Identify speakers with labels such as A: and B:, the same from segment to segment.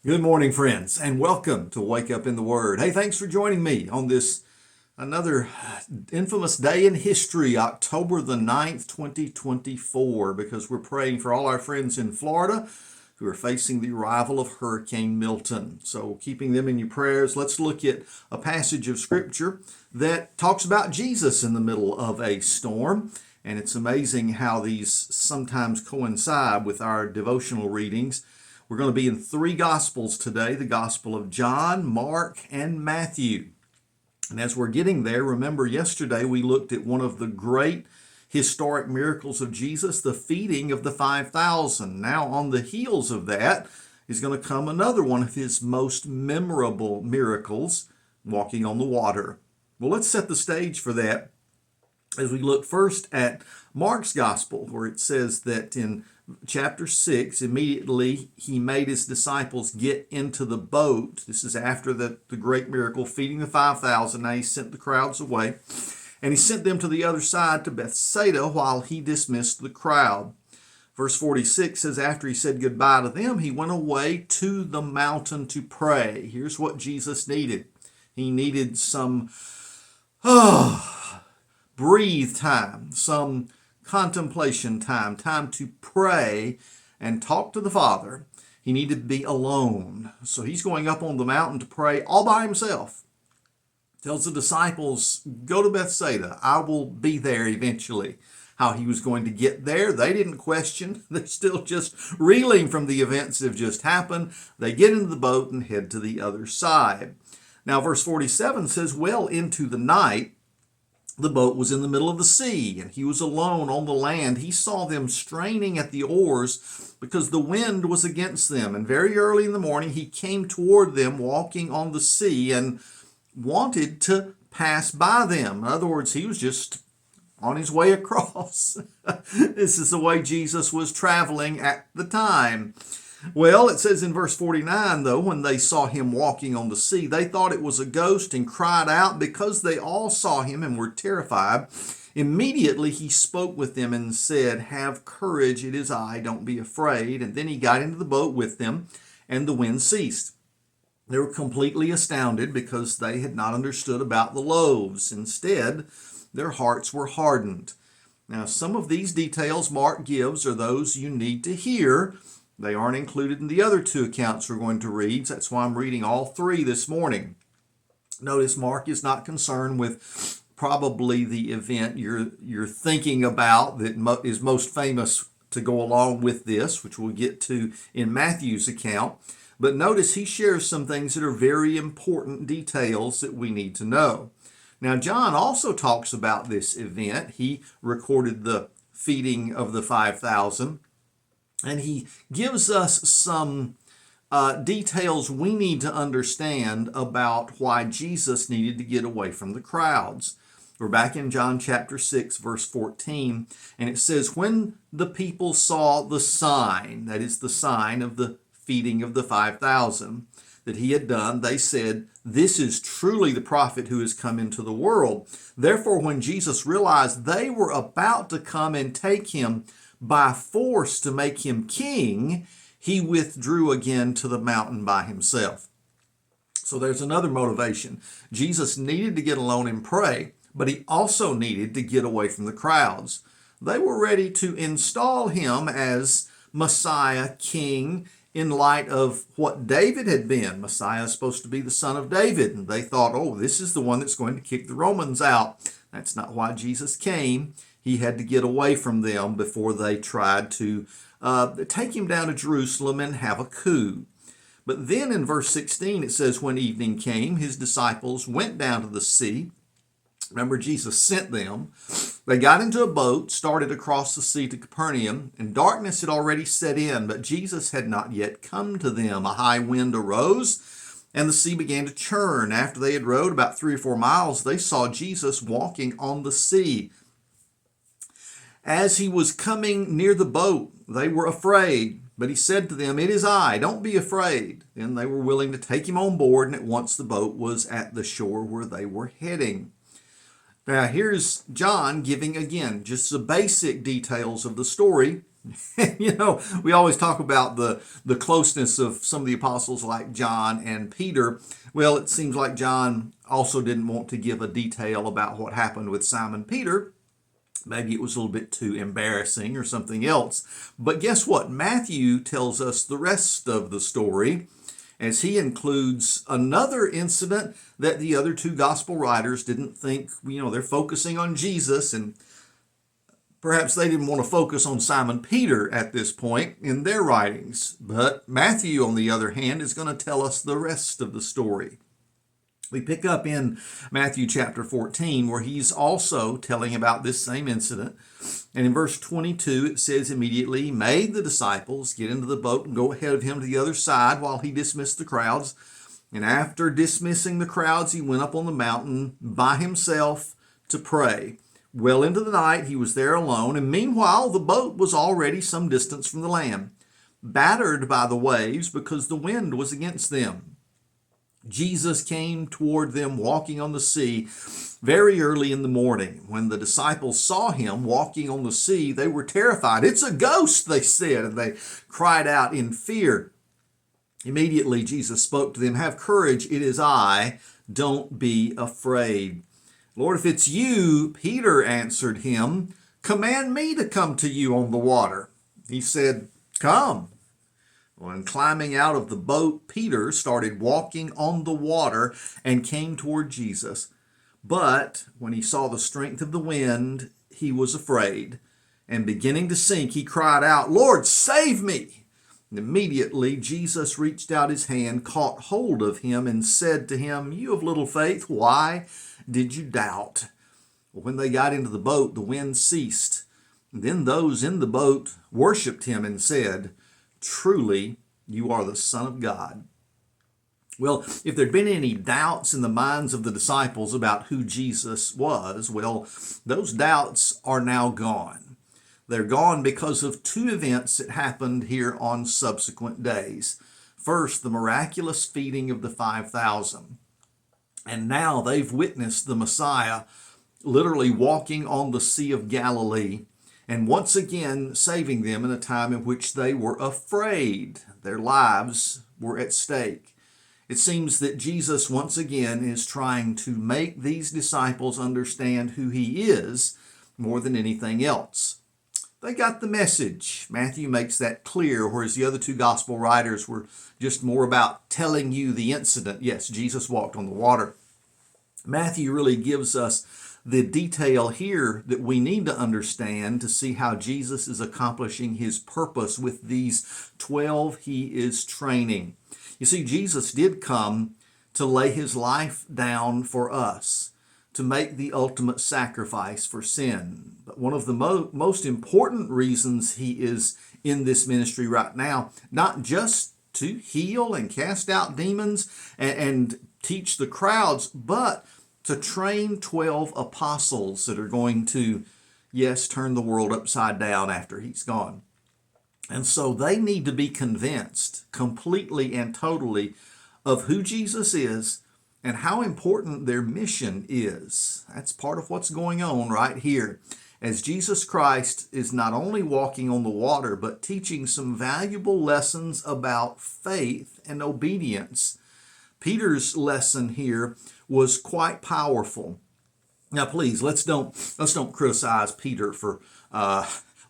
A: Good morning, friends, and welcome to Wake Up in the Word. Hey, thanks for joining me on this another infamous day in history, October the 9th, 2024, because we're praying for all our friends in Florida who are facing the arrival of Hurricane Milton. So, keeping them in your prayers, let's look at a passage of Scripture that talks about Jesus in the middle of a storm. And it's amazing how these sometimes coincide with our devotional readings. We're going to be in three Gospels today, the Gospel of John, Mark, and Matthew. And as we're getting there, remember yesterday we looked at one of the great historic miracles of Jesus, the feeding of the 5,000. Now on the heels of that is going to come another one of his most memorable miracles, walking on the water. Well, let's set the stage for that as we look first at Mark's Gospel, where it says that in chapter 6, immediately he made his disciples get into the boat. This is after the great miracle, feeding the 5,000. Now he sent the crowds away, and he sent them to the other side to Bethsaida while he dismissed the crowd. Verse 46 says, after he said goodbye to them, he went away to the mountain to pray. Here's what Jesus needed. He needed some breathe time, some contemplation time, time to pray and talk to the Father. He needed to be alone. So he's going up on the mountain to pray all by himself. Tells the disciples, go to Bethsaida. I will be there eventually. How he was going to get there, they didn't question. They're still just reeling from the events that have just happened. They get into the boat and head to the other side. Now, verse 47 says, well into the night, the boat was in the middle of the sea, and he was alone on the land. He saw them straining at the oars because the wind was against them. And very early in the morning, he came toward them walking on the sea and wanted to pass by them. In other words, he was just on his way across. This is the way Jesus was traveling at the time. Well, it says in verse 49, though, when they saw him walking on the sea, they thought it was a ghost and cried out because they all saw him and were terrified. Immediately he spoke with them and said, have courage, it is I, don't be afraid. And then he got into the boat with them, and the wind ceased. They were completely astounded because they had not understood about the loaves. Instead, their hearts were hardened. Now, some of these details Mark gives are those you need to hear. They aren't included in the other two accounts we're going to read. That's why I'm reading all three this morning. Notice Mark is not concerned with probably the event you're thinking about that is most famous to go along with this, which we'll get to in Matthew's account. But notice he shares some things that are very important details that we need to know. Now, John also talks about this event. He recorded the feeding of the 5,000. And he gives us some details we need to understand about why Jesus needed to get away from the crowds. We're back in John chapter 6, verse 14, and it says, when the people saw the sign, that is the sign of the feeding of the 5,000 that he had done, they said, this is truly the prophet who has come into the world. Therefore, when Jesus realized they were about to come and take him by force to make him king, he withdrew again to the mountain by himself. So there's another motivation. Jesus needed to get alone and pray, but he also needed to get away from the crowds. They were ready to install him as Messiah, king, in light of what David had been. Messiah is supposed to be the son of David, and they thought, oh, this is the one that's going to kick the Romans out. That's not why Jesus came. He had to get away from them before they tried to take him down to Jerusalem and have a coup. But then in verse 16 it says, when evening came, his disciples went down to the sea. Remember, Jesus sent them. They got into a boat, started across the sea to Capernaum, and darkness had already set in, but Jesus had not yet come to them. A high wind arose, and the sea began to churn. After they had rowed about 3 or 4 miles, they saw Jesus walking on the sea. As he was coming near the boat, they were afraid, but he said to them, it is I, don't be afraid. Then they were willing to take him on board, and at once the boat was at the shore where they were heading. Now here's John giving again just the basic details of the story You know, we always talk about the closeness of some of the apostles like John and Peter. Well, it seems like John also didn't want to give a detail about what happened with Simon Peter. Maybe it was a little bit too embarrassing or something else. But guess what? Matthew tells us the rest of the story as he includes another incident that the other two gospel writers didn't think, they're focusing on Jesus, and perhaps they didn't want to focus on Simon Peter at this point in their writings. But Matthew, on the other hand, is going to tell us the rest of the story. We pick up in Matthew chapter 14, where he's also telling about this same incident. And in verse 22, it says, immediately he made the disciples get into the boat and go ahead of him to the other side while he dismissed the crowds. And after dismissing the crowds, he went up on the mountain by himself to pray. Well into the night, he was there alone. And meanwhile, the boat was already some distance from the land, battered by the waves because the wind was against them. Jesus came toward them walking on the sea very early in the morning. When the disciples saw him walking on the sea, they were terrified. "It's a ghost," they said, and they cried out in fear. Immediately Jesus spoke to them, "Have courage, it is I. Don't be afraid." "Lord, if it's you," Peter answered him, "command me to come to you on the water." He said, "Come." When climbing out of the boat, Peter started walking on the water and came toward Jesus. But when he saw the strength of the wind, he was afraid. And beginning to sink, he cried out, "Lord, save me!" And immediately Jesus reached out his hand, caught hold of him, and said to him, "You of little faith, why did you doubt?" When they got into the boat, the wind ceased. And then those in the boat worshiped him and said, "Truly, you are the Son of God." Well, if there'd been any doubts in the minds of the disciples about who Jesus was, well, those doubts are now gone. They're gone because of two events that happened here on subsequent days. First, the miraculous feeding of the 5,000. And now they've witnessed the Messiah literally walking on the Sea of Galilee, and once again saving them in a time in which they were afraid. Their lives were at stake. It seems that Jesus once again is trying to make these disciples understand who he is more than anything else. They got the message. Matthew makes that clear, whereas the other two gospel writers were just more about telling you the incident. Yes, Jesus walked on the water. Matthew really gives us the detail here that we need to understand to see how Jesus is accomplishing his purpose with these 12 he is training. You see, Jesus did come to lay his life down for us, to make the ultimate sacrifice for sin. But one of the most important reasons he is in this ministry right now, not just to heal and cast out demons and teach the crowds, but to train 12 apostles that are going to, yes, turn the world upside down after he's gone. And so they need to be convinced completely and totally of who Jesus is and how important their mission is. That's part of what's going on right here, as Jesus Christ is not only walking on the water, but teaching some valuable lessons about faith and obedience. Peter's lesson here was quite powerful. Now, please, let's don't criticize Peter for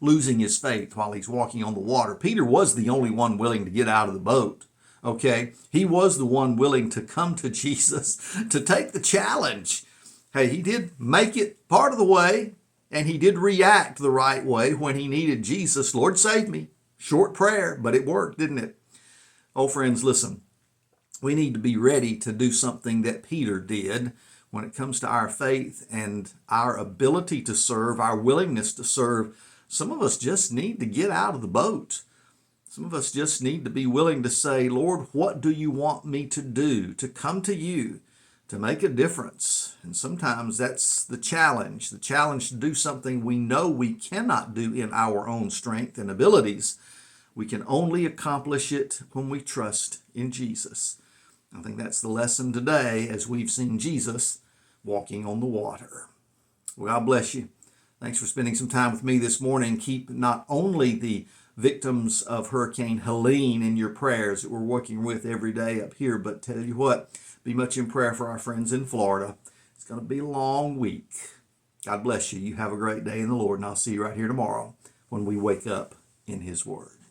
A: losing his faith while he's walking on the water. Peter was the only one willing to get out of the boat. Okay, he was the one willing to come to Jesus to take the challenge. Hey, he did make it part of the way, and he did react the right way when he needed Jesus. "Lord, save me." Short prayer, but it worked, didn't it? Oh, friends, listen. We need to be ready to do something that Peter did when it comes to our faith and our ability to serve, our willingness to serve. Some of us just need to get out of the boat. Some of us just need to be willing to say, "Lord, what do you want me to do? To come to you, to make a difference." And sometimes that's the challenge to do something we know we cannot do in our own strength and abilities. We can only accomplish it when we trust in Jesus. I think that's the lesson today as we've seen Jesus walking on the water. Well, God bless you. Thanks for spending some time with me this morning. Keep not only the victims of Hurricane Helene in your prayers that we're working with every day up here, but tell you what, be much in prayer for our friends in Florida. It's going to be a long week. God bless you. You have a great day in the Lord, and I'll see you right here tomorrow when we wake up in His Word.